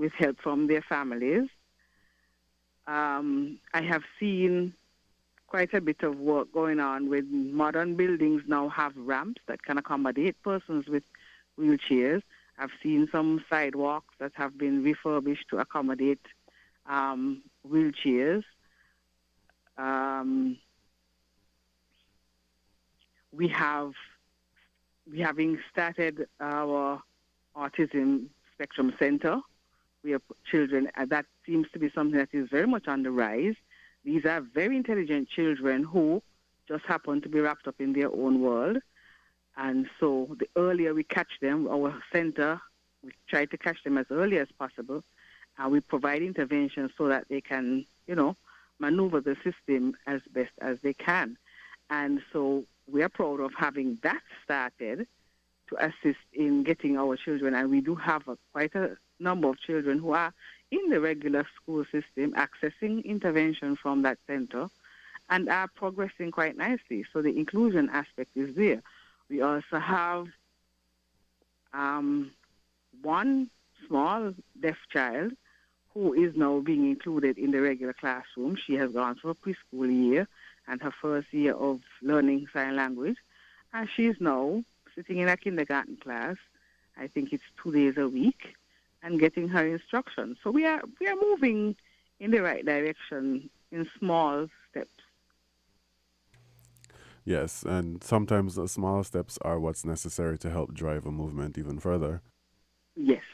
with help from their families. I have seen quite a bit of work going on with modern buildings now have ramps that can accommodate persons with wheelchairs. I've seen some sidewalks that have been refurbished to accommodate wheelchairs. Um, we have we having started our autism spectrum center. We have children, that seems to be something that is very much on the rise. These are very intelligent children who just happen to be wrapped up in their own world. And so the earlier we catch them, our center, we try to catch them as early as possible. And we provide interventions so that they can, maneuver the system as best as they can. And so we are proud of having that started to assist in getting our children. And we do have quite a number of children who are in the regular school system accessing intervention from that center and are progressing quite nicely. So the inclusion aspect is there. We also have one small deaf child who is now being included in the regular classroom. She has gone through a preschool year and her first year of learning sign language. And she's now sitting in a kindergarten class. I think it's 2 days a week, and getting her instruction. So we are moving in the right direction in small steps. Yes, and sometimes the small steps are what's necessary to help drive a movement even further. Yes.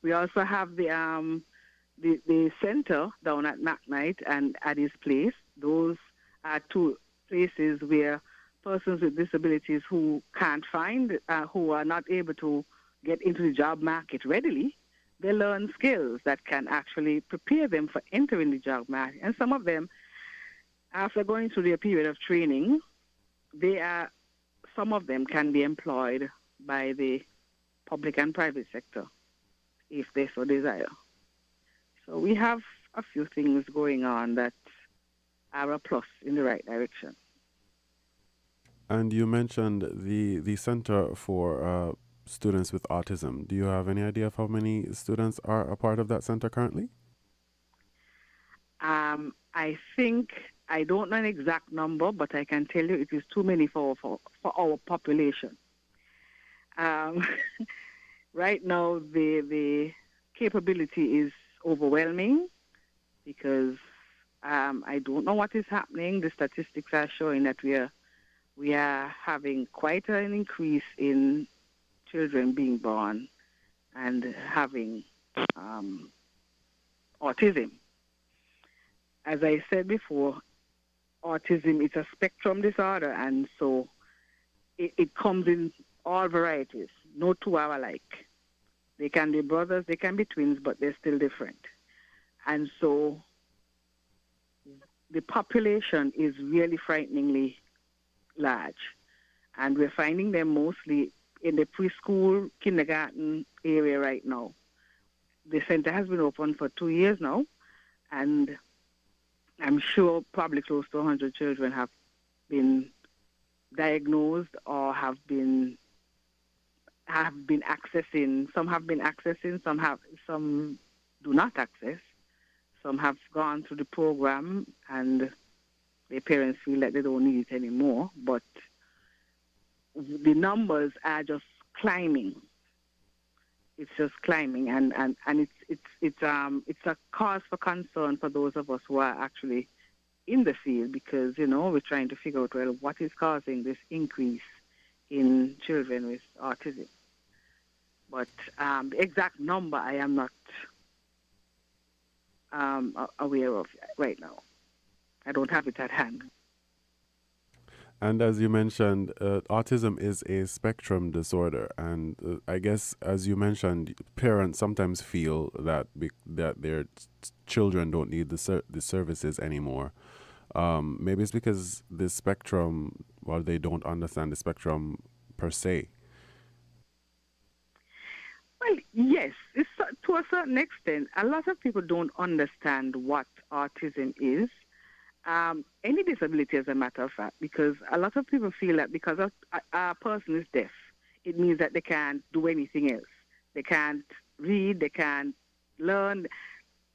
We also have the center down at McKnight and Addis Place. Those are two places where persons with disabilities who can't find, who are not able to get into the job market readily, they learn skills that can actually prepare them for entering the job market. And some of them, after going through their period of training, some of them can be employed by the public and private sector if they so desire. So we have a few things going on that are a plus in the right direction. And you mentioned the Center for Students with Autism. Do you have any idea of how many students are a part of that center currently? I think, I don't know an exact number, but I can tell you it is too many for our population. Right now, the capability is overwhelming because I don't know what is happening. The statistics are showing that we are having quite an increase in children being born and having autism. As I said before, autism is a spectrum disorder, and so it comes in all varieties. No two are alike. They can be brothers, they can be twins, but they're still different. And so the population is really frighteningly large. And we're finding them mostly in the preschool, kindergarten area right now. The center has been open for 2 years now, and I'm sure probably close to 100 children have been diagnosed or have been accessing. Some have been accessing, some do not access. Some have gone through the program and their parents feel that they don't need it anymore. But the numbers are just climbing. It's just climbing, and it's a cause for concern for those of us who are actually in the field, because we're trying to figure out, well, what is causing this increase in children with autism. But the exact number I am not aware of right now. I don't have it at hand. And as you mentioned, autism is a spectrum disorder, and I guess, as you mentioned, parents sometimes feel that that their children don't need the services anymore. Maybe it's because the spectrum, well, they don't understand the spectrum per se. Well, yes, to a certain extent. A lot of people don't understand what autism is. Any disability, as a matter of fact, because a lot of people feel that because a person is deaf, it means that they can't do anything else. They can't read, they can't learn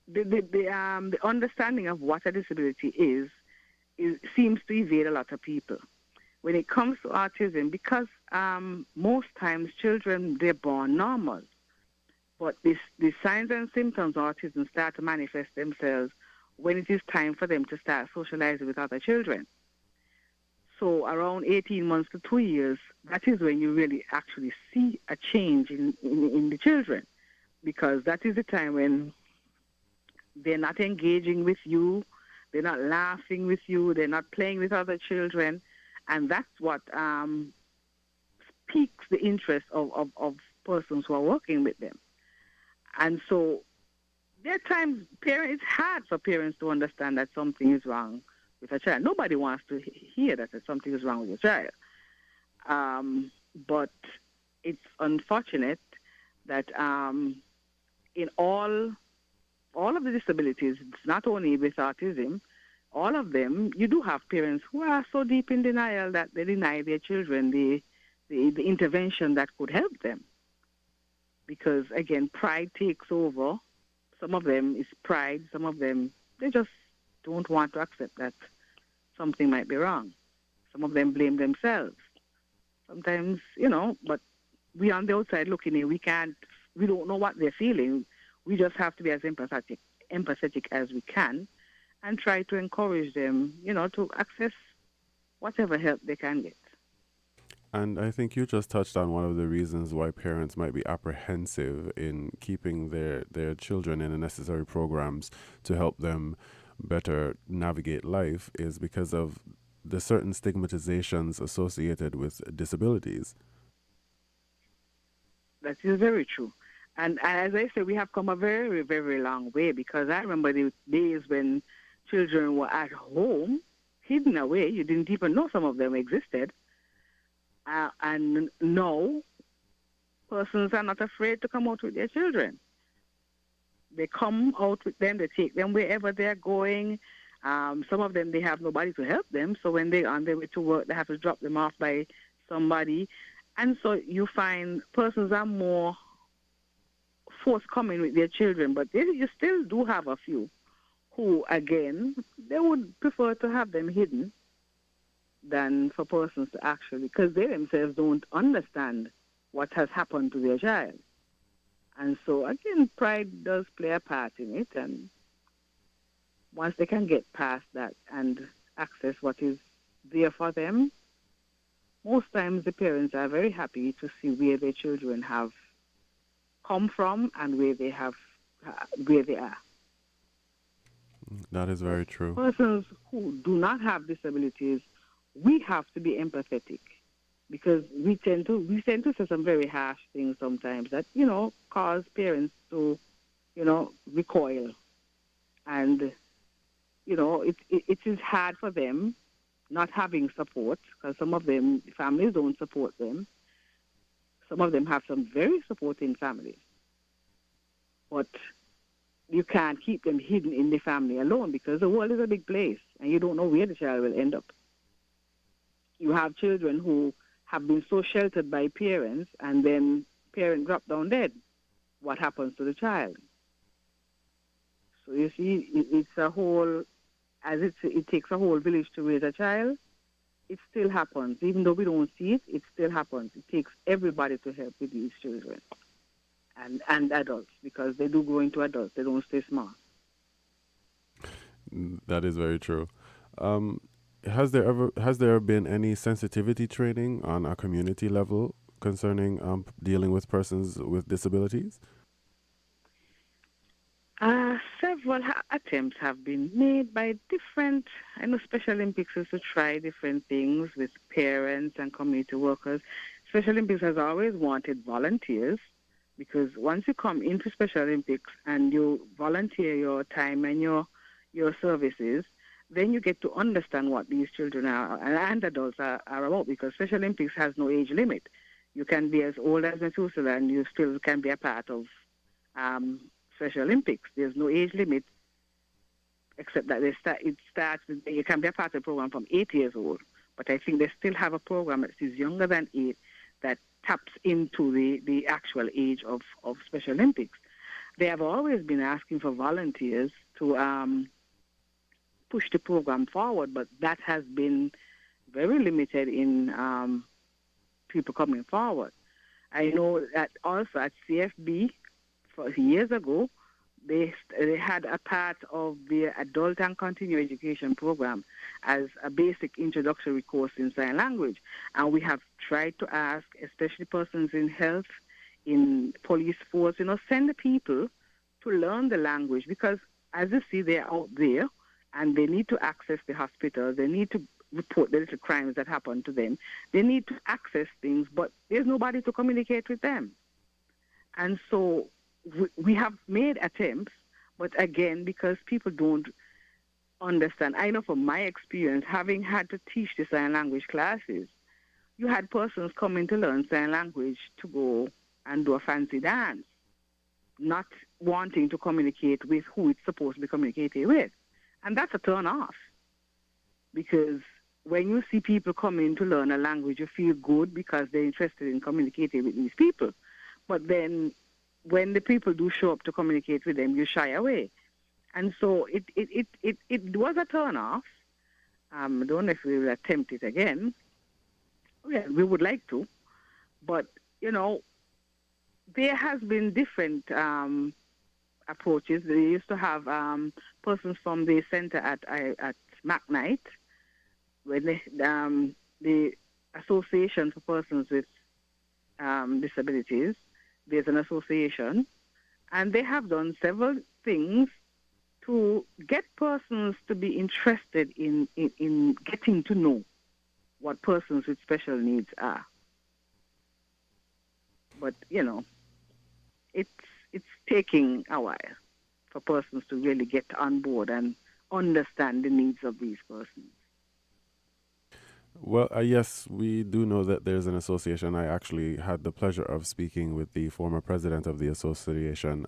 the understanding of what a disability is seems to evade a lot of people. When it comes to autism, because most times children, they're born normal, but the signs and symptoms of autism start to manifest themselves when it is time for them to start socializing with other children. So around 18 months to 2 years, that is when you really actually see a change in the children, because that is the time when they're not engaging with you, they're not laughing with you, they're not playing with other children, and that's what piques the interest of persons who are working with them. And so there are times it's hard for parents to understand that something is wrong with a child. Nobody wants to hear that something is wrong with your child. But it's unfortunate that in all of the disabilities, it's not only with autism, all of them, you do have parents who are so deep in denial that they deny their children the intervention that could help them. Because, again, pride takes over. Some of them is pride. Some of them, they just don't want to accept that something might be wrong. Some of them blame themselves. Sometimes, but we on the outside looking in, we don't know what they're feeling. We just have to be as empathetic as we can and try to encourage them, to access whatever help they can get. And I think you just touched on one of the reasons why parents might be apprehensive in keeping their children in the necessary programs to help them better navigate life is because of the certain stigmatizations associated with disabilities. That is very true. And as I say, we have come a very, very long way, because I remember the days when children were at home, hidden away. You didn't even know some of them existed. And now, persons are not afraid to come out with their children. They come out with them, they take them wherever they're going. Some of them, they have nobody to help them, so when they're on their way to work, they have to drop them off by somebody. And so you find persons are more forthcoming with their children, but you still do have a few who, again, they would prefer to have them hidden than for persons to actually, because they themselves don't understand what has happened to their child. And so, again, pride does play a part in it, and once they can get past that and access what is there for them, most times the parents are very happy to see where their children have come from and where they are. That is very true. Persons who do not have disabilities, we have to be empathetic, because we tend to say some very harsh things sometimes that, cause parents to, recoil. And, it is hard for them not having support, because some of them, families don't support them. Some of them have some very supporting families. But you can't keep them hidden in the family alone, because the world is a big place and you don't know where the child will end up. You have children who have been so sheltered by parents, and then parent drop down dead. What happens to the child? So you see, it's a whole, it takes a whole village to raise a child. It still happens. Even though we don't see it, it still happens. It takes everybody to help with these children and adults, because they do grow into adults. They don't stay small. That is very true. Has there been any sensitivity training on a community level concerning dealing with persons with disabilities? Several attempts have been made by different, Special Olympics is to try different things with parents and community workers. Special Olympics has always wanted volunteers, because once you come into Special Olympics and you volunteer your time and your services, then you get to understand what these children are and adults are about, because Special Olympics has no age limit. You can be as old as Methuselah and you still can be a part of Special Olympics. There's no age limit, except that you can be a part of the program from 8 years old. But I think they still have a program that is younger than 8 that taps into the actual age of Special Olympics. they have always been asking for volunteers to push the program forward, but that has been very limited in people coming forward. I know that also at CFB, for years ago, they had a part of the adult and continuing education program as a basic introductory course in sign language. And we have tried to ask, especially persons in health, in police force, send the people to learn the language because, as you see, they're out there and they need to access the hospital. They need to report the little crimes that happen to them. They need to access things, but there's nobody to communicate with them. And so we have made attempts, but again, because people don't understand, I know from my experience, having had to teach the sign language classes, you had persons coming to learn sign language to go and do a fancy dance, not wanting to communicate with who it's supposed to be communicating with. And that's a turn off. Because when you see people coming to learn a language, you feel good because they're interested in communicating with these people. But then when the people do show up to communicate with them, you shy away. And so it was a turn off. I don't know if we will attempt it again. Yeah, we would like to. But, there has been different approaches. They used to have persons from the center at McKnight, when the Association for Persons with Disabilities, there's an association, and they have done several things to get persons to be interested in getting to know what persons with special needs are. But, it's taking a while for persons to really get on board and understand the needs of these persons. Well, yes, we do know that there's an association. I actually had the pleasure of speaking with the former president of the association,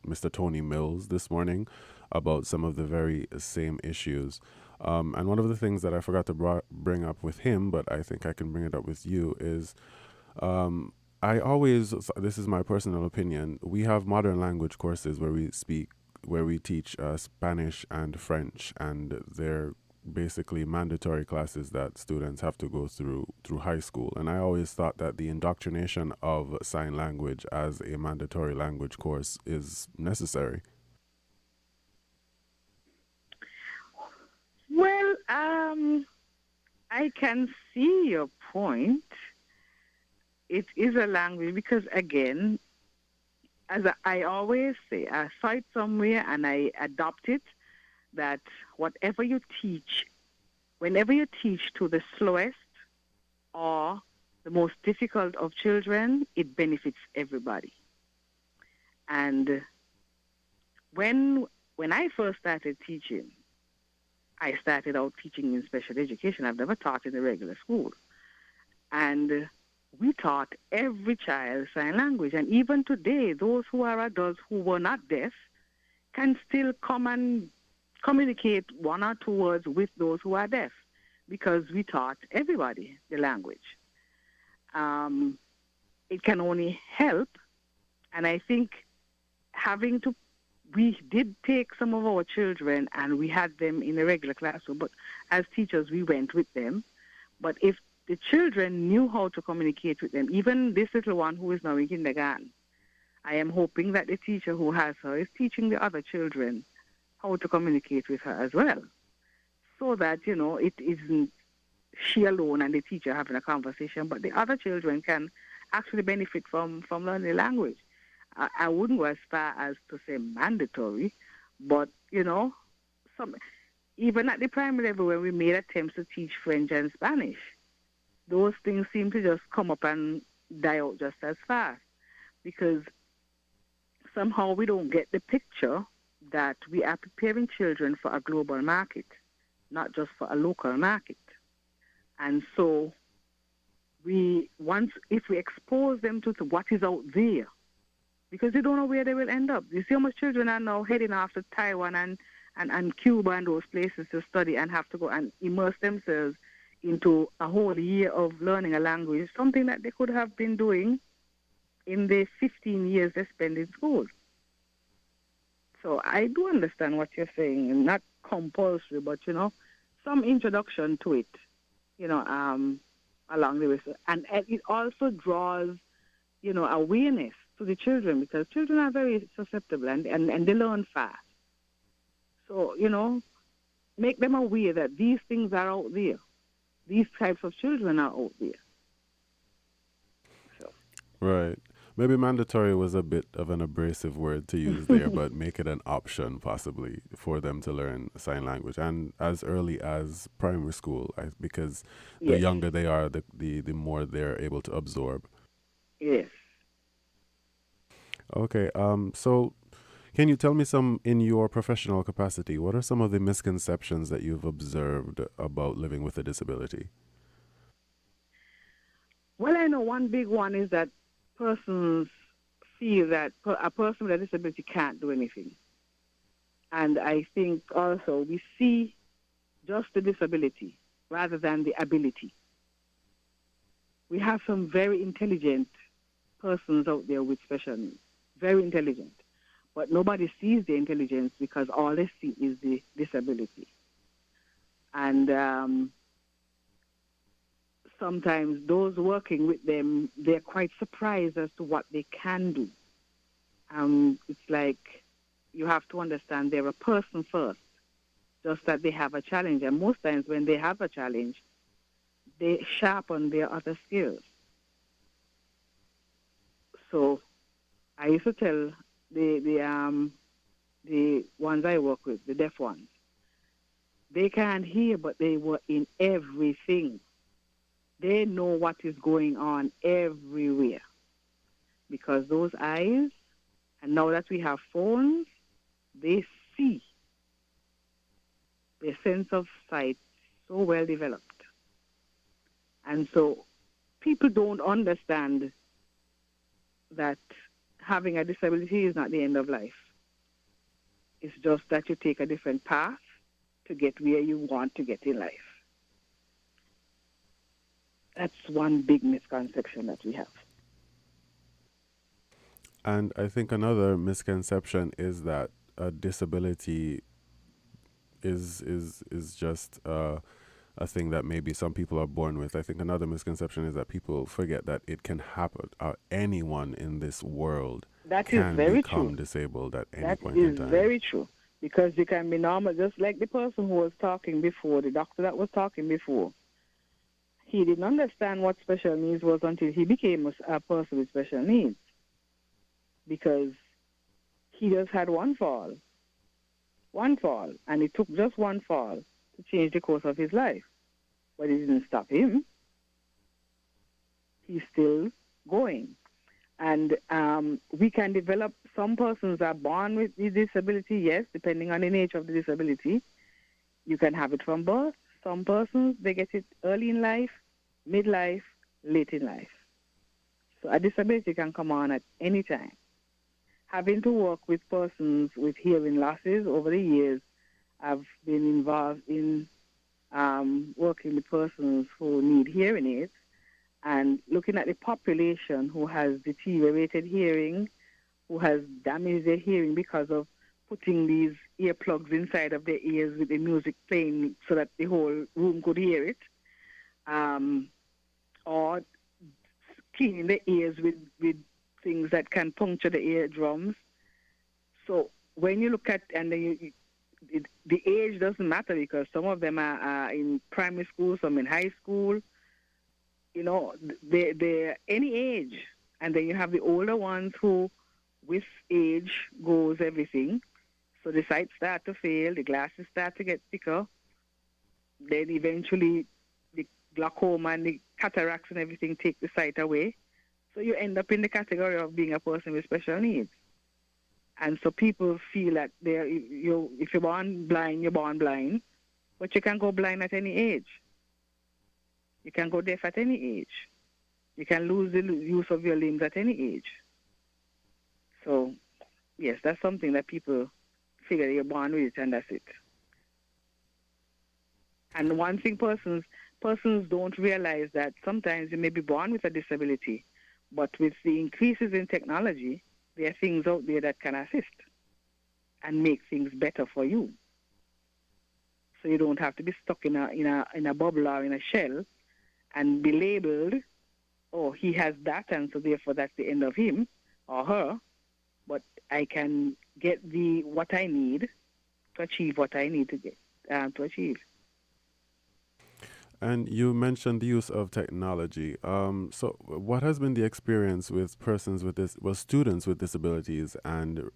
Mr. Tony Mills, this morning about some of the very same issues. And one of the things that I forgot to bring up with him, but I think I can bring it up with you, is this is my personal opinion, we have modern language courses where we teach Spanish and French, and they're basically mandatory classes that students have to go through high school. And I always thought that the indoctrination of sign language as a mandatory language course is necessary. Well, I can see your point. It is a language because, again, as I always say, I saw it somewhere and I adopt it, that whatever you teach, whenever you teach to the slowest or the most difficult of children, it benefits everybody. And when I first started teaching, I started out teaching in special education. I've never taught in a regular school. And we taught every child sign language. And even today, those who are adults who were not deaf can still come and communicate one or two words with those who are deaf because we taught everybody the language. It can only help. And I think we did take some of our children and we had them in a regular classroom, but as teachers, we went with them. But if the children knew how to communicate with them, even this little one who is now in kindergarten, I am hoping that the teacher who has her is teaching the other children how to communicate with her as well, so that, it isn't she alone and the teacher having a conversation, but the other children can actually benefit from learning the language. I wouldn't go as far as to say mandatory, but, even at the primary level when we made attempts to teach French and Spanish, those things seem to just come up and die out just as fast because somehow we don't get the picture that we are preparing children for a global market, not just for a local market. And so if we expose them to what is out there, because they don't know where they will end up. You see how much children are now heading off to Taiwan and Cuba and those places to study and have to go and immerse themselves into a whole year of learning a language, something that they could have been doing in the 15 years they spend in school. So I do understand what you're saying, and not compulsory, but some introduction to it, along the way. And it also draws, awareness to the children, because children are very susceptible, and they learn fast. So, make them aware that these things are out there. These types of children are out there. So, Right. Maybe mandatory was a bit of an abrasive word to use there, but make it an option possibly for them to learn sign language, and as early as primary school, because the yes, younger they are, the more they're able to absorb. yes. Okay. So can you tell me some, in your professional capacity, what are some of the misconceptions that you've observed about living with a disability? Well, I know one big one is that persons feel that a person with a disability can't do anything. And I think also we see just the disability rather than the ability. We have some very intelligent persons out there with special needs, very intelligent. But nobody sees the intelligence because all they see is the disability. And sometimes those working with them, they're quite surprised as to what they can do. It's like you have to understand they're a person first, just that they have a challenge. And most times when they have a challenge, they sharpen their other skills. So I used to tell the ones I work with, the deaf ones, they can't hear, but they were in everything. They know what is going on everywhere because those eyes, and now that we have phones, they see. Their sense of sight so well developed. And so people don't understand that having a disability is not the end of life. It's just that you take a different path to get where you want to get in life. That's one big misconception that we have. And I think another misconception is that a disability is just a thing that maybe some people are born with. I think another misconception is that people forget that it can happen. Anyone in this world That is can very become true. disabled at any That point in is time. very true. Because you can be normal, just like the person who was talking before, the doctor that was talking before. He didn't understand what special needs was until he became a person with special needs. Because he just had one fall, and it took just one fall to change the course of his life. But it didn't stop him. He's still going. And we can develop, some persons are born with the disability, yes, depending on the nature of the disability. You can have it from birth. Some persons, they get it early in life, midlife, late in life. So a disability can come on at any time. Having to work with persons with hearing losses over the years, I've been involved in working with persons who need hearing aids and looking at the population who has deteriorated hearing, who has damaged their hearing because of putting these earplugs inside of their ears with the music playing so that the whole room could hear it, or cleaning the ears with things that can puncture the eardrums. So when you look at, and then the age doesn't matter because some of them are in primary school, some in high school. They're any age. And then you have the older ones who, with age, goes everything. So the sight start to fail, the glasses start to get thicker. Then eventually the glaucoma and the cataracts and everything take the sight away. So you end up in the category of being a person with special needs. And so people feel that if you're born blind, you're born blind. But you can go blind at any age. You can go deaf at any age. You can lose the use of your limbs at any age. So, yes, that's something that people figure you're born with it and that's it. And one thing persons don't realize that sometimes you may be born with a disability, but with the increases in technology, there are things out there that can assist. and make things better for you. So you don't have to be stuck in a bubble or in a shell and be labeled, oh, he has that, and so therefore that's the end of him or her. But I can get what I need to achieve what I need to get to achieve. And you mentioned the use of technology. So, what has been the experience with persons with students with disabilities and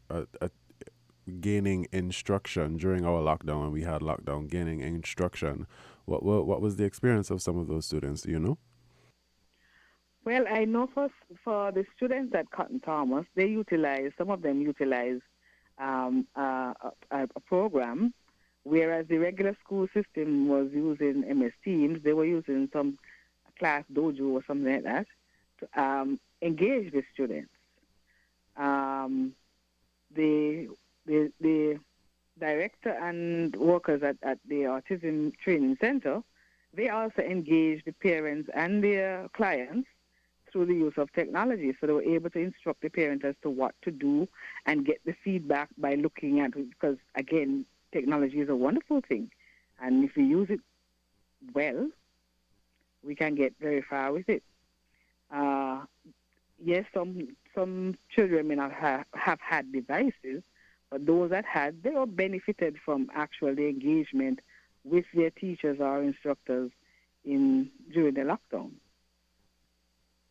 gaining instruction during our lockdown when we had lockdown? Gaining instruction. What was the experience of some of those students? Do you know? Well, I know for the students at Cotton Thomas, some of them utilize a program, whereas the regular school system was using MS Teams. They were using some class dojo or something like that to engage the students. The the director and workers at the Autism Training Center, they also engage the parents and their clients through the use of technology. So they were able to instruct the parent as to what to do and get the feedback by looking at it, because, again, technology is a wonderful thing. And if we use it well, we can get very far with it. Yes, some children may not have had devices, but those that had, they all benefited from actual engagement with their teachers or instructors during the lockdown.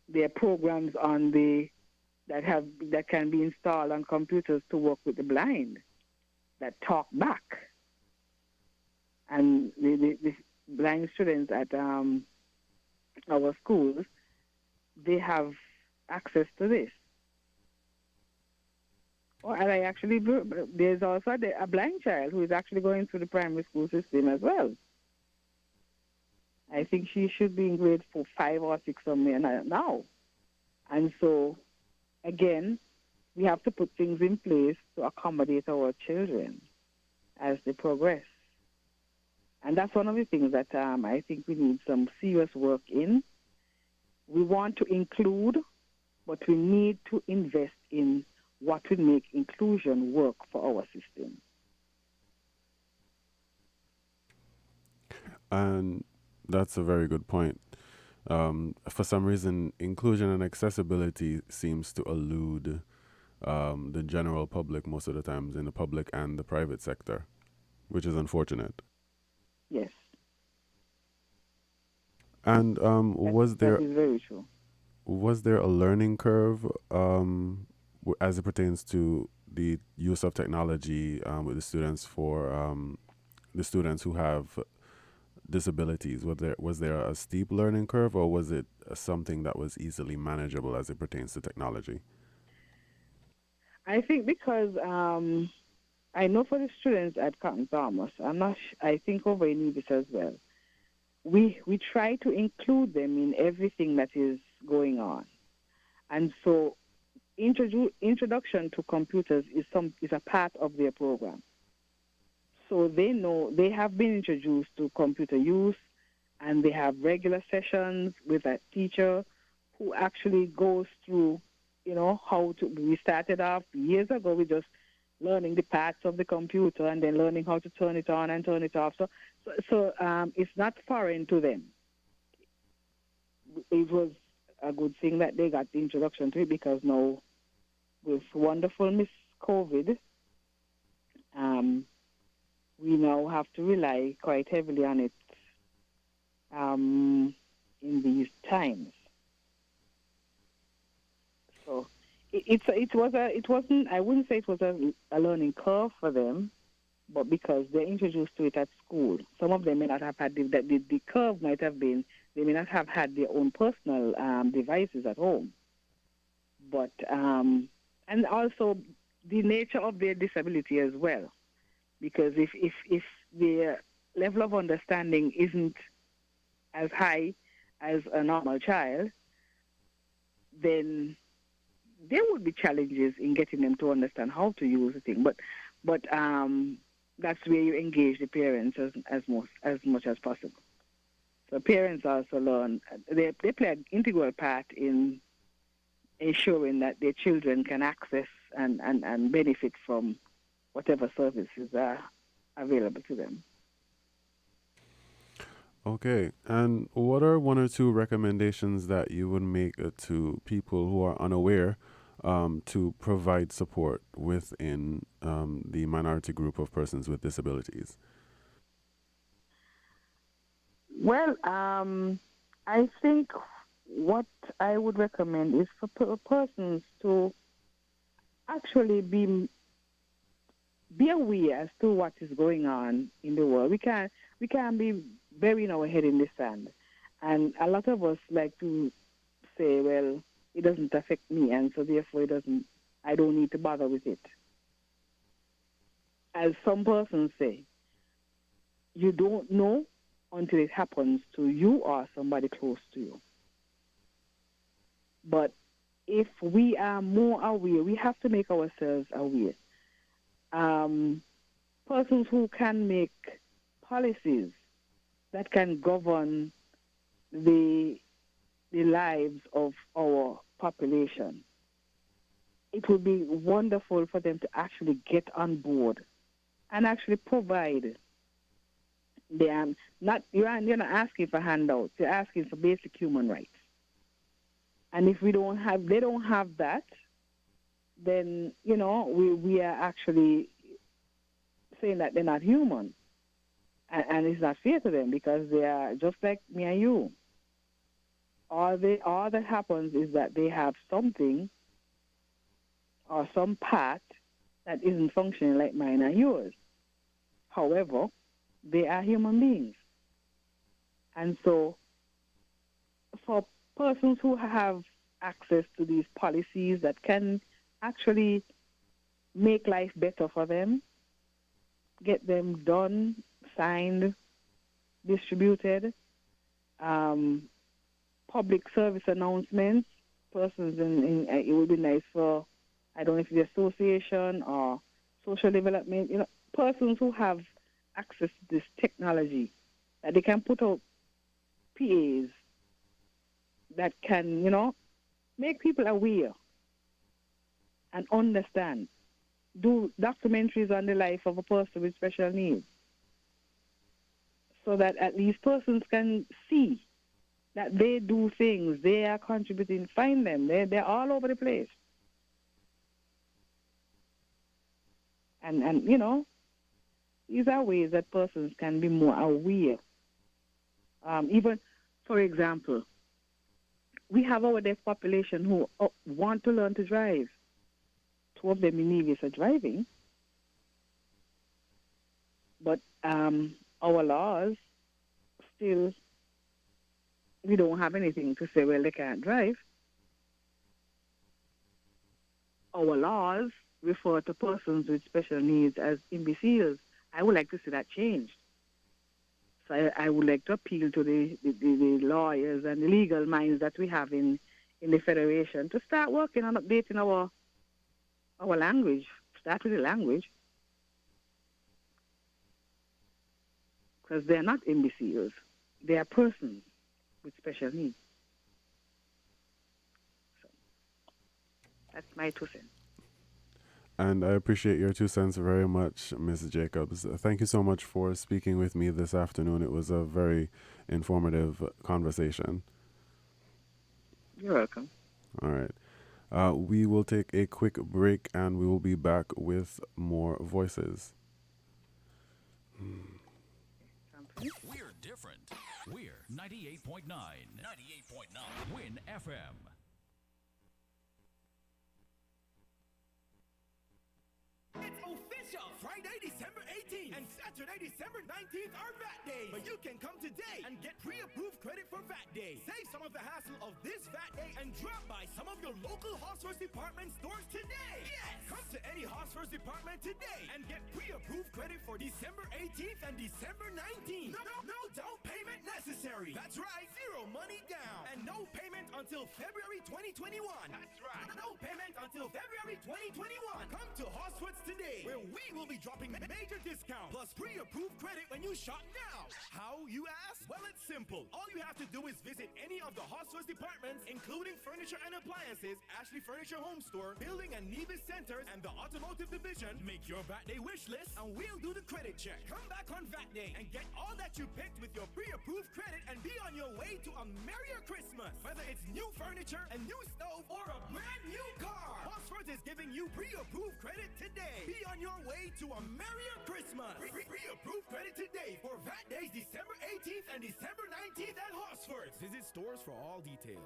There are programs that can be installed on computers to work with the blind that talk back, and the blind students at our schools, they have access to this. There's also a blind child who is actually going through the primary school system as well. I think she should be in grade 5 or 6 somewhere now. And so, again, we have to put things in place to accommodate our children as they progress. And that's one of the things that I think we need some serious work in. We want to include, but we need to invest in what would make inclusion work for our system. And that's a very good point. For some reason, inclusion and accessibility seems to elude the general public most of the times in the public and the private sector, which is unfortunate. Yes. And that is very true. Was there a learning curve as it pertains to the use of technology with the students the students who have disabilities? Was there a steep learning curve, or was it something that was easily manageable as it pertains to technology? I think because I know for the students at Cotton Thomas, I think over in Nevis as well, we try to include them in everything that is going on. And so introduction to computers is a part of their program. So they know they have been introduced to computer use, and they have regular sessions with a teacher who actually goes through, how to. We started off years ago with just learning the parts of the computer and then learning how to turn it on and turn it off. So it's not foreign to them. It was a good thing that they got the introduction to it, because now with wonderful Miss COVID, we now have to rely quite heavily on it in these times. So it wasn't. I wouldn't say it was a learning curve for them, but because they're introduced to it at school, some of them may not have had the curve might have been they may not have had their own personal devices at home, but and also the nature of their disability as well. Because if their level of understanding isn't as high as a normal child, then there would be challenges in getting them to understand how to use the thing. But that's where you engage the parents as much as possible. So parents also learn. They play an integral part in ensuring that their children can access and benefit from whatever services are available to them. Okay. And what are one or two recommendations that you would make to people who are unaware to provide support within the minority group of persons with disabilities? Well, I think what I would recommend is for persons to actually be aware as to what is going on in the world. We can't be burying our head in the sand, and a lot of us like to say, well, it doesn't affect me, and so therefore it doesn't. I don't need to bother with it. As some persons say, you don't know until it happens to you or somebody close to you. But if we are more aware, we have to make ourselves aware. Um, Persons who can make policies that can govern the the lives of our population. It would be wonderful for them to actually get on board and actually provide. They are not you're not asking for handouts. You're asking for basic human rights. And if they don't have that, then we are actually saying that they're not human, and it's not fair to them because they are just like me and you. All that happens is that they have something or some part that isn't functioning like mine and yours. However, they are human beings, and so for persons who have access to these policies that can actually make life better for them, get them done, signed, distributed, um, public service announcements. Persons it would be nice for, I don't know if it's the association or social development, persons who have access to this technology that they can put out PAs that can, make people aware and understand. Do documentaries on the life of a person with special needs so that at least persons can see that they do things, they are contributing, find them, they're all over the place. And these are ways that persons can be more aware. Even, for example, we have our deaf population who want to learn to drive. Two of them in Nevis are driving, but our laws still, we don't have anything to say, well, they can't drive. Our laws refer to persons with special needs as imbeciles. I would like to see that changed. So I would like to appeal to the lawyers and the legal minds that we have in the Federation to start working on updating our language. Start with the language. Because they're not imbeciles. They are persons with special needs. So that's my 2 cents. And I appreciate your 2 cents very much, Ms. Jacobs. Thank you so much for speaking with me this afternoon. It was a very informative conversation. You're welcome. All right. We will take a quick break and we will be back with more voices. We're different. We're 98.9. 98.9. Win FM. It's official! Friday, December 18th and Saturday, December 19th are VAT Days. But you can come today and get pre-approved credit for VAT Day. Save some of the hassle of this VAT Day and drop by some of your local Hosford department stores today. Yes! Come to any Hosford department today and get pre-approved credit for December 18th and December 19th. No down payment necessary. That's right, zero money down. And no payment until February 2021. That's right. No payment until February 2021. Come to Hosford's today, where we will be dropping major discounts. plus pre-approved credit when you shop now. How, you ask? Well, it's simple. All you have to do is visit any of the Hosford's departments, including furniture and appliances, Ashley Furniture Home Store, Building and Nevis Centers, and the Automotive Division. Make your VAT Day wish list, and we'll do the credit check. Come back on VAT Day and get all that you picked with your pre-approved credit and be on your way to a merrier Christmas. Whether it's new furniture, a new stove, or a brand new car, Hosford is giving you pre-approved credit today. Be on your way to a merrier Christmas. Pre-approved credit today for VAT Days December 18th and December 19th at Hosford. Visit stores for all details.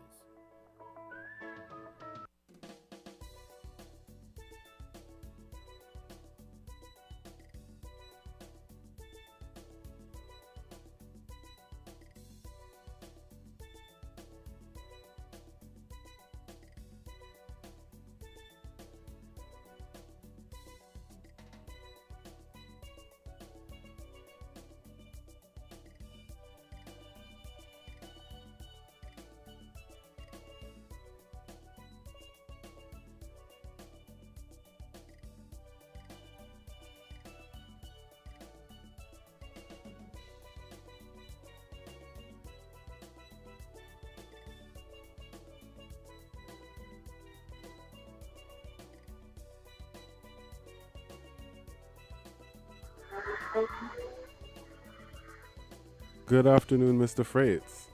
Good afternoon, Mr. Fritz.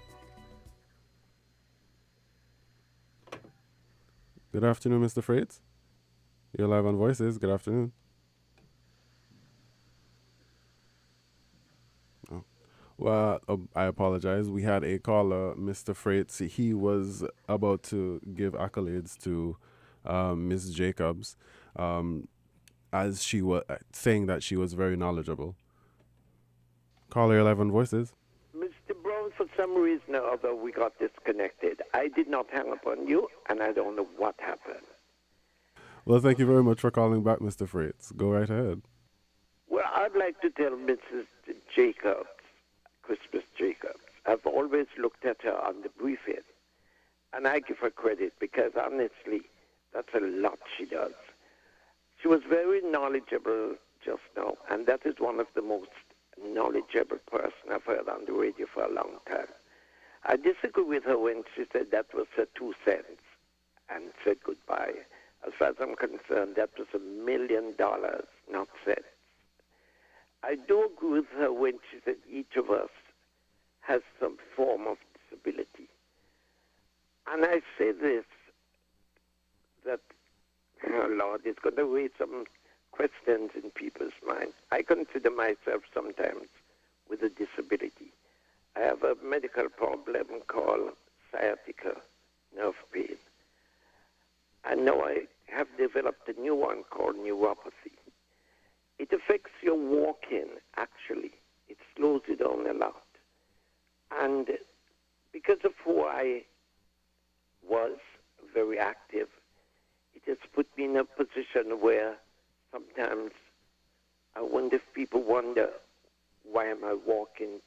Good afternoon, Mr. Fritz. You're live on Voices. Good afternoon. Oh. Well, I apologize. We had a caller, Mr. Fritz. He was about to give accolades to Miss Jacobs, as she was saying that she was very knowledgeable. Caller, you're live on Voices. Mr. Browne, for some reason or other, we got disconnected. I did not hang up on you, and I don't know what happened. Well, thank you very much for calling back, Mr. Fritz. Go right ahead. Well, I'd like to tell Mrs. Jacobs, Christmas Jacobs, I've always looked at her on the briefing, and I give her credit because, honestly, that's a lot she does. She was very knowledgeable just now, and that is one of the most knowledgeable person I've heard on the radio for a long time. I disagree with her when she said that was her 2 cents and said goodbye. As far as I'm concerned, that was $1 million, not cents. I do agree with her when she said each of us has some form of disability. And I say this, that, oh Lord, it's going to raise some questions in people's minds. I consider myself sometimes with a disability. I have a medical problem called sciatica nerve pain. And now I have developed a new one called neuropathy. It affects your walking, actually. It slows you down a lot. And because of who I was, very active, it has put me in a position where sometimes I wonder if people wonder, why am I walking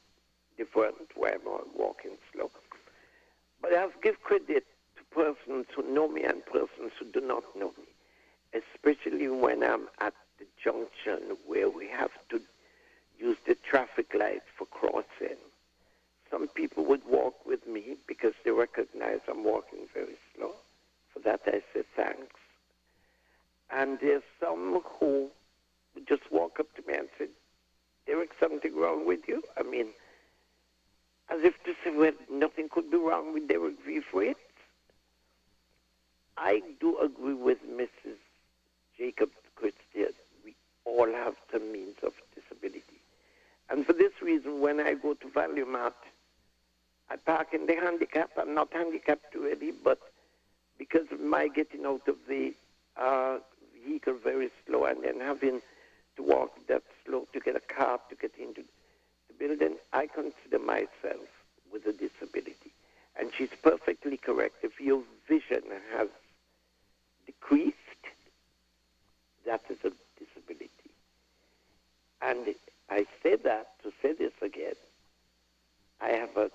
different? Why am I walking slow? But I have to give credit to persons who know me and persons who do not know me, especially when I'm at the junction where we have to use the traffic lights for crossing. Some people would walk with me because they recognize I'm walking very slow. For that I say thanks. And there's some who would just walk up to me and say, Derek, something wrong with you? I mean, as if to say, well, nothing could be wrong with Derek V. Fritz. I do agree with Mrs. Jacobs Christian. We all have some means of disability. And for this reason, when I go to Value Mart, I park in the handicap. I'm not handicapped really, but because of my getting out of the vehicle very slow and then having to walk that slow to get a car to get into the building, I consider myself with a disability. And she's perfectly correct. If your vision has decreased, that is a disability. And I say that to say this again. I have a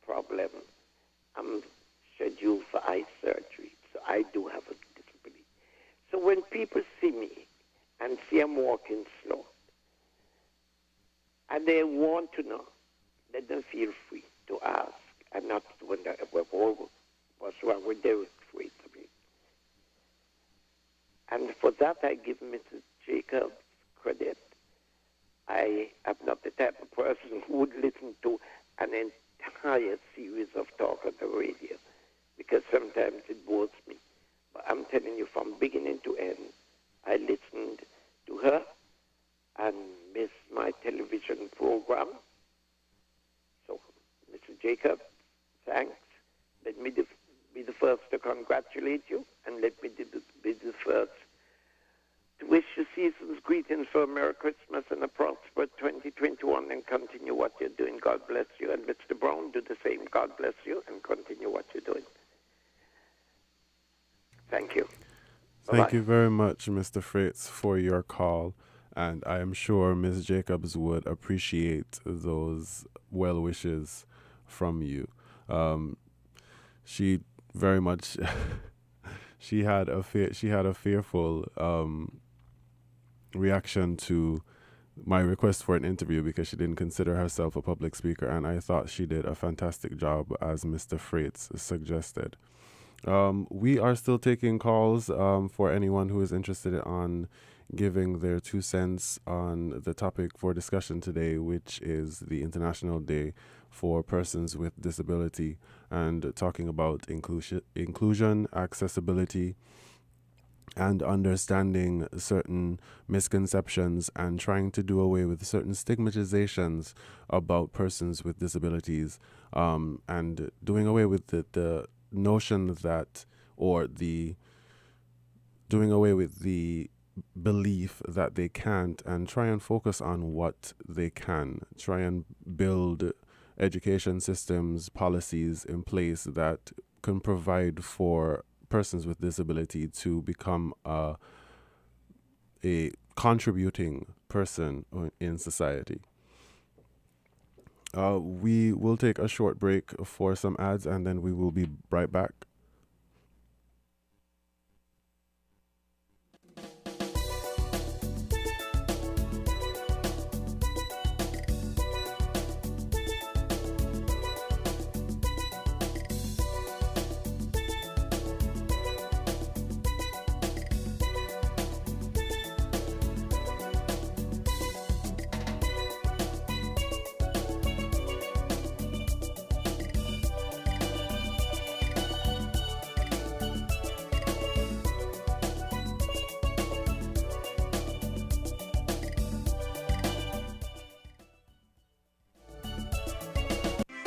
problem. I'm scheduled for eye surgery, so I do have a disability. So when people see me and see I'm walking slow, and they want to know, let them feel free to ask and not to wonder what's wrong with their free to be. And for that, I give Mrs. Jacobs credit. I am not the type of person who would listen to an entire series of talk on the radio because sometimes it bores me. But I'm telling you, from beginning to end, I listened to her and missed my television program. So, Mr. Jacob, thanks. Let me be the first to congratulate you, and let me be the first to wish you season's greetings for a Merry Christmas and a prosperous 2021, and continue what you're doing. God bless you. And Mr. Browne, do the same. God bless you, and continue what you're doing. Thank you. Bye-bye. Thank you very much, Mr. Fritz, for your call. And I am sure Ms. Jacobs would appreciate those well wishes from you. She very much she had a fearful reaction to my request for an interview because she didn't consider herself a public speaker, and I thought she did a fantastic job, as Mr. Fritz suggested. We are still taking calls for anyone who is interested on giving their 2 cents on the topic for discussion today, which is the International Day for Persons with Disability, and talking about inclusion, accessibility, and understanding certain misconceptions and trying to do away with certain stigmatizations about persons with disabilities, and doing away with the notion that, or doing away with the belief that they can't, and try and focus on what they can. Try and build education systems, policies in place that can provide for persons with disability to become a contributing person in society. We will take a short break for some ads, and then we will be right back.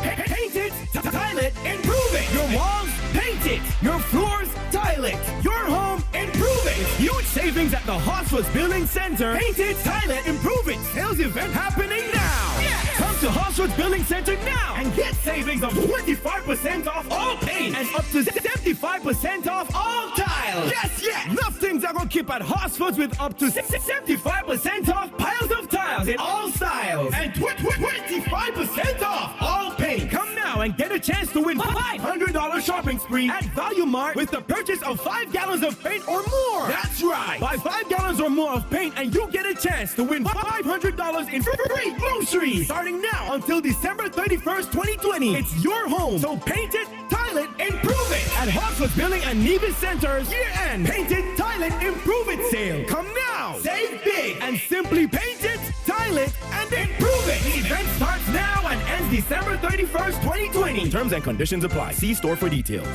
Paint it, tile it, improve it. Your walls, paint it. Your floors, tile it. Your home, improve it. Huge savings at the Hospice Building Center. Paint it, tile it, improve it. Sales event happening now. Yes. Come to Hospice Building Center now and get savings of 25% off all paint and up to 75% off all tiles. Yes. Nothing's ever keep at Hospice with up to 75% off piles of tiles in all styles and 25% off all paint. Come now and get a chance to win $500 shopping spree at Value Mart with the purchase of 5 gallons of paint or more. That's right. Buy 5 gallons or more of paint and you get a chance to win $500 in free groceries. Starting now until December 31st, 2020. It's your home. So paint it, tile it, improve it. At Hospice Building and Nevis Centers, year-end Paint It, Tile It, Improve It sale. Come now. Save big and simply paint it, tile it, and improve it. The event starts now and ends December 31st, 2020. Terms and conditions apply. See store for details.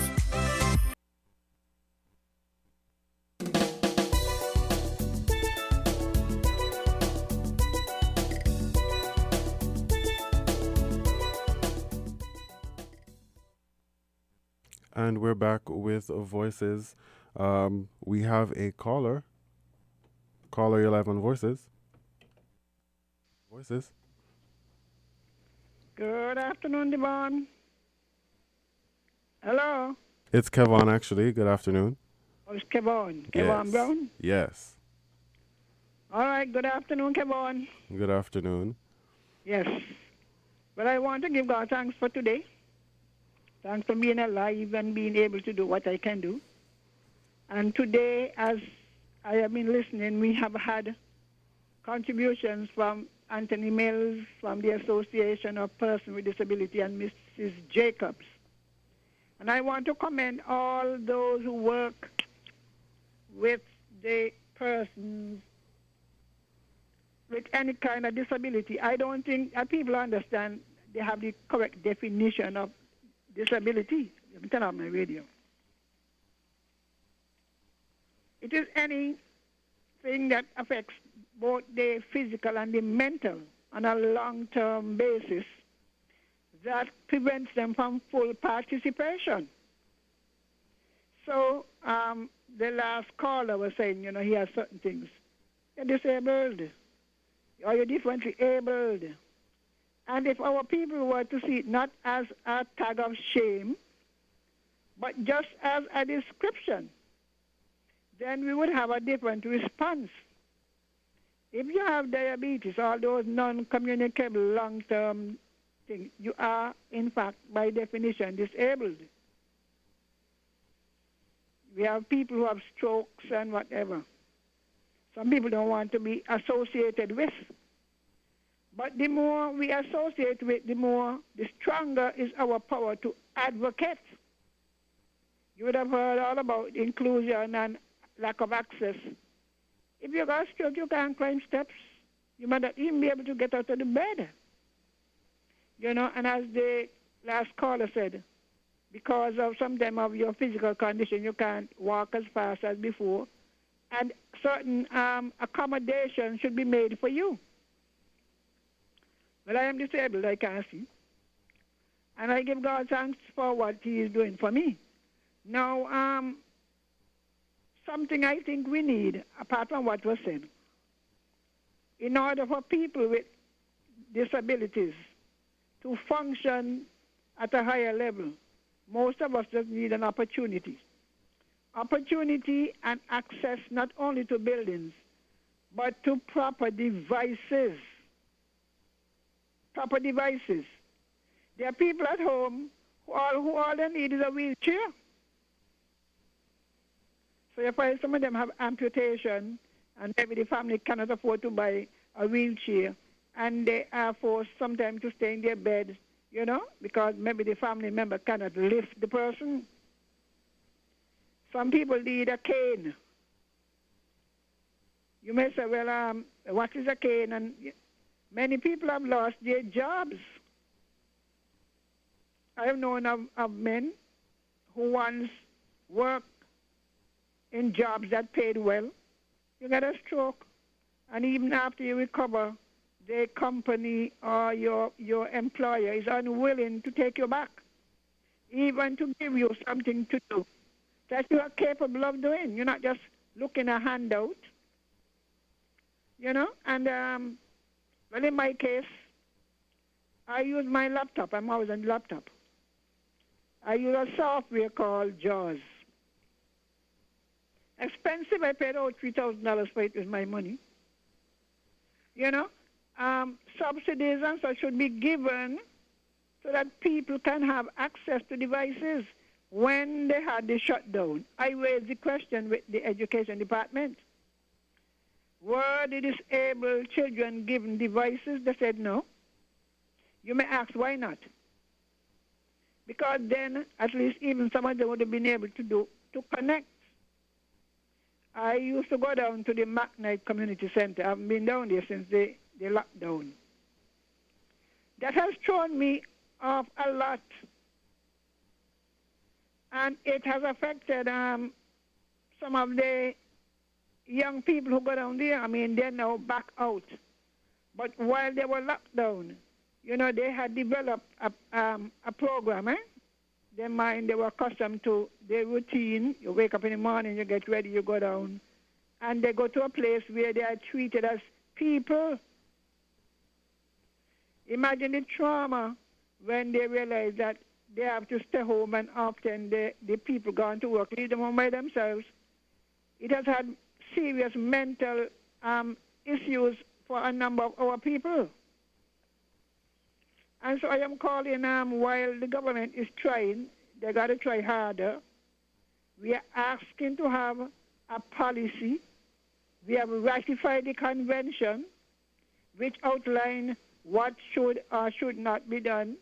And we're back with Voices. We have a caller. Caller, you're live on Voices. Voices. Good afternoon, Devon. Hello. It's Kevon, actually. Good afternoon. Oh, it's Kevon. Yes. Kevon Browne? Yes. All right. Good afternoon, Kevon. Good afternoon. Yes. Well, I want to give God thanks for today. Thanks for being alive and being able to do what I can do. And today, as I have been listening, we have had contributions from Anthony Mills from the Association of Persons with Disability and Mrs. Jacobs. And I want to commend all those who work with the persons with any kind of disability. I don't think that people understand they have the correct definition of disability. Let me turn on my radio. It is anything that affects both the physical and the mental on a long-term basis that prevents them from full participation. So the last caller was saying, he has certain things. You're disabled, or you're differently abled. And if our people were to see it not as a tag of shame, but just as a description, then we would have a different response. If you have diabetes, all those non-communicable long-term things, you are, in fact, by definition, disabled. We have people who have strokes and whatever. Some people don't want to be associated with. But the more we associate with, the stronger is our power to advocate. You would have heard all about inclusion and lack of access. If you got a stroke, you can't climb steps. You might not even be able to get out of the bed. And as the last caller said, because of sometimes of your physical condition, you can't walk as fast as before. And certain accommodations should be made for you. Well, I am disabled, I can't see. And I give God thanks for what He is doing for me. Now, something I think we need, apart from what was said, in order for people with disabilities to function at a higher level, most of us just need an opportunity. Opportunity and access not only to buildings, but to proper devices. Proper devices. There are people at home who all they need is a wheelchair. So if some of them have amputation and maybe the family cannot afford to buy a wheelchair and they are forced sometimes to stay in their bed, because maybe the family member cannot lift the person. Some people need a cane. You may say, well, what is a cane? And many people have lost their jobs. I have known of men who once worked in jobs that paid well. You get a stroke, and even after you recover, the company or your employer is unwilling to take you back, even to give you something to do that you are capable of doing. You're not just looking a handout, And, well, in my case, I use my laptop. I'm always on the laptop. I use a software called JAWS. Expensive. I paid over $3,000 for it with my money. Subsidies and such should be given so that people can have access to devices. When they had the shutdown, I raised the question with the education department. Were the disabled children given devices? They said no. You may ask why not. Because then at least even some of them would have been able to connect. I used to go down to the McKnight Community Center. I haven't been down there since the lockdown. That has thrown me off a lot. And it has affected some of the young people who go down there. They're now back out. But while they were locked down, they had developed a program, Their mind, they were accustomed to their routine. You wake up in the morning, you get ready, you go down. And they go to a place where they are treated as people. Imagine the trauma when they realize that they have to stay home, and often the people going to work, leave them home by themselves. It has had serious mental issues for a number of our people. And so I am calling while the government is trying, they got to try harder. We are asking to have a policy. We have ratified the convention. which outline what should or should not be done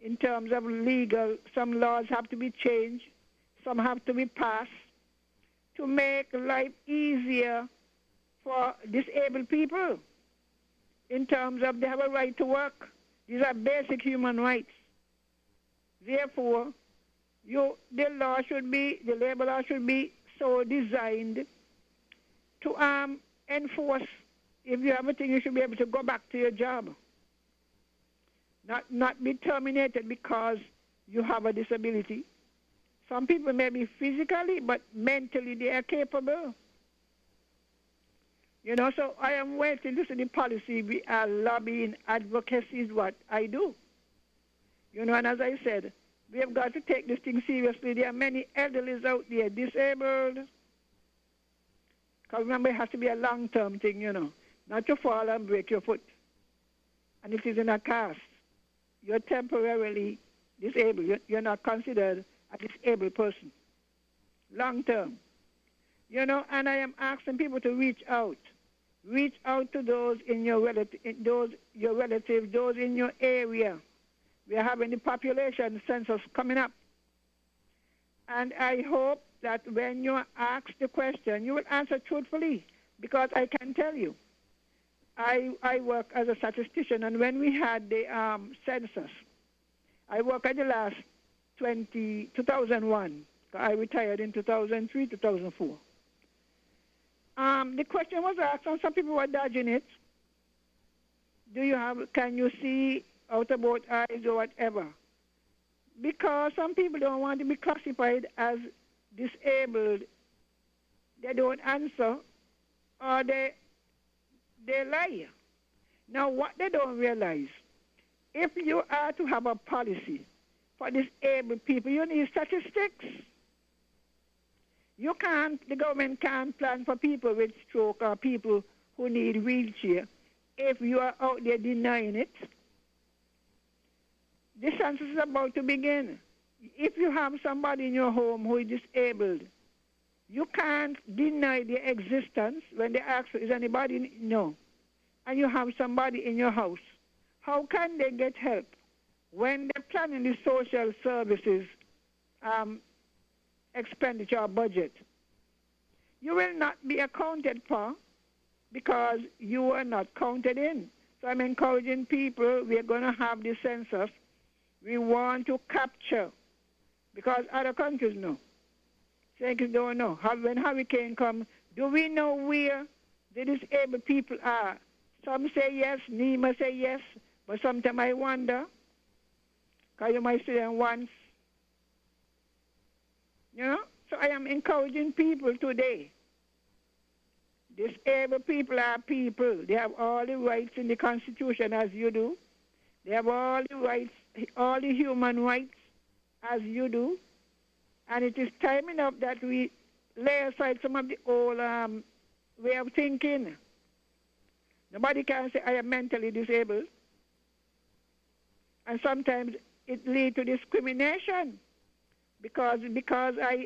in terms of legal. Some laws have to be changed, some have to be passed to make life easier for disabled people in terms of they have a right to work. These are basic human rights. Therefore, the labor law should be so designed to enforce. If you have a thing, you should be able to go back to your job. Not be terminated because you have a disability. Some people may be physically, but mentally they are capable. So I am waiting to see the policy. We are lobbying. Advocacy is what I do. And as I said, we have got to take this thing seriously. There are many elderlies out there, disabled. Because remember, it has to be a long-term thing, not to fall and break your foot. And if it's in a cast, you're temporarily disabled. You're not considered a disabled person. Long-term. And I am asking people to reach out. Reach out to those in your relatives, those in your area. We are having the population census coming up. And I hope that when you ask the question, you will answer truthfully, because I can tell you, I work as a statistician, and when we had the census, I worked at the last 2001. I retired in 2003, 2004. The question was asked, and some people were dodging it. Can you see out of both eyes or whatever? Because some people don't want to be classified as disabled. They don't answer, or they lie. Now, what they don't realize, if you are to have a policy for disabled people, you need statistics. The government can't plan for people with stroke or people who need wheelchair if you are out there denying it. The census is about to begin. If you have somebody in your home who is disabled, you can't deny their existence when they ask, is anybody? No. And you have somebody in your house. How can they get help when they're planning the social services expenditure budget? You will not be accounted for because you are not counted in. So I'm encouraging people, we are going to have the census. We want to capture, because other countries know. Countries don't know. When hurricane comes, do we know where the disabled people are? Some say yes, NEMA say yes, but sometimes I wonder, because you might see them once. So I am encouraging people today. Disabled people are people. They have all the rights in the Constitution as you do. They have all the rights, all the human rights as you do. And it is time enough that we lay aside some of the old way of thinking. Nobody can say, I am mentally disabled. And sometimes it leads to discrimination because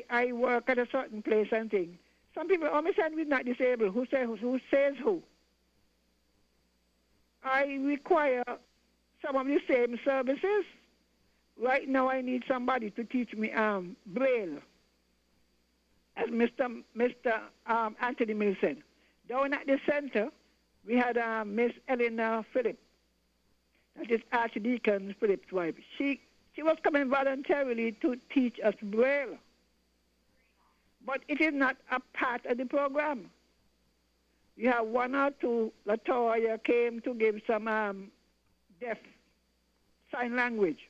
I work at a certain place and thing. Some people always say we're not disabled. Who says who? I require some of the same services. Right now I need somebody to teach me Braille. As Mr. Anthony Mills said. Down at the center, we had Miss Eleanor Phillips. That is Archdeacon Phillips' wife. She was coming voluntarily to teach us Braille. But it is not a part of the program. You have one or two, Latoya came to give some deaf sign language.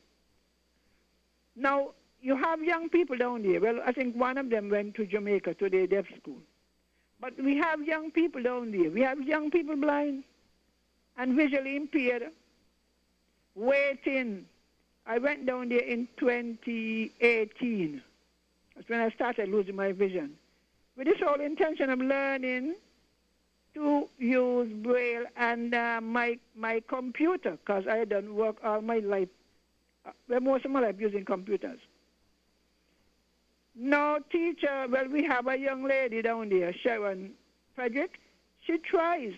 Now, you have young people down there. Well, I think one of them went to Jamaica to the deaf school. But we have young people down there. We have young people blind and visually impaired waiting. I went down there in 2018. That's when I started losing my vision. With this whole intention of learning to use Braille and my computer, because I done work all my life, most of my life using computers. No teacher, well, we have a young lady down there, Sharon Frederick. She tries.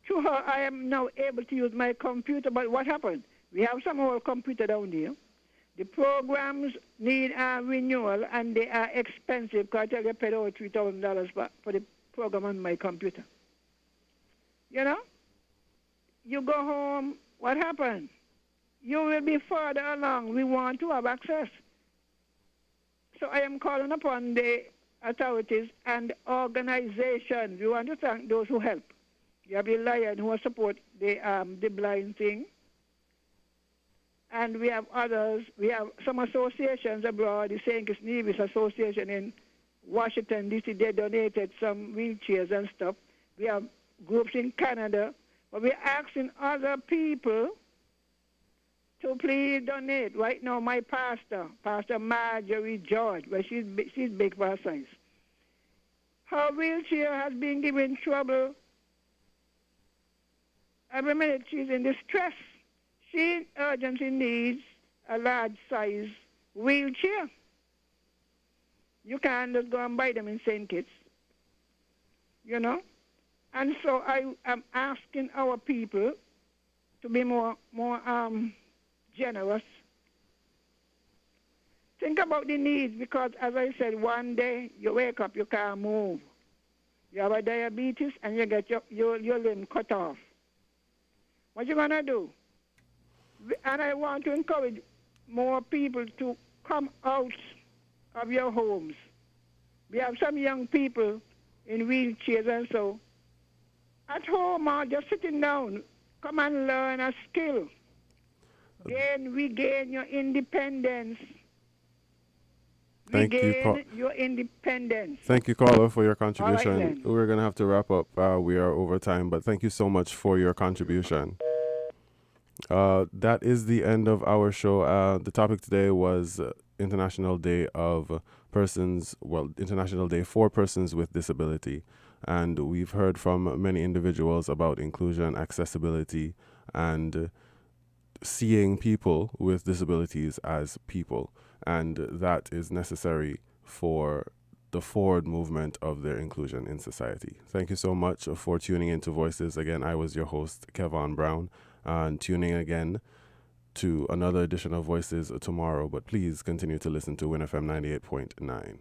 Through her, I am now able to use my computer. But what happened? We have some old computer down there. The programs need a renewal, and they are expensive because I paid over $3,000 for the program on my computer. You know? You go home, what happened? You will be further along. We want to have access. So I am calling upon the authorities and organizations. We want to thank those who help. You have the Lion who support the blind thing. And we have others. We have some associations abroad. The St. Kitts Nevis Association in Washington, D.C., they donated some wheelchairs and stuff. We have groups in Canada. But we're asking other people to please donate. Right now, my pastor, Pastor Marjorie George, well, she's big for her size. Her wheelchair has been giving trouble. Every minute she's in distress. She urgently needs a large size wheelchair. You can't just go and buy them in St. Kitts, you know. And so I am asking our people to be more generous. Think about the needs, because as I said, one day you wake up, you can't move. You have a diabetes and you get your limb cut off. What you gonna do? And I want to encourage more people to come out of your homes. We have some young people in wheelchairs and so at home or just sitting down. Come and learn a skill. Regain your independence. Thank your independence. Thank you, caller, for your contribution. Right, we're going to have to wrap up. We are over time, but thank you so much for your contribution. That is the end of our show. The topic today was International Day for Persons with Disability. And we've heard from many individuals about inclusion, accessibility, and seeing people with disabilities as people. And that is necessary for the forward movement of their inclusion in society. Thank you so much for tuning into Voices. Again, I was your host, Kevon Browne, and tuning again to another edition of Voices tomorrow. But please continue to listen to WinFM 98.9.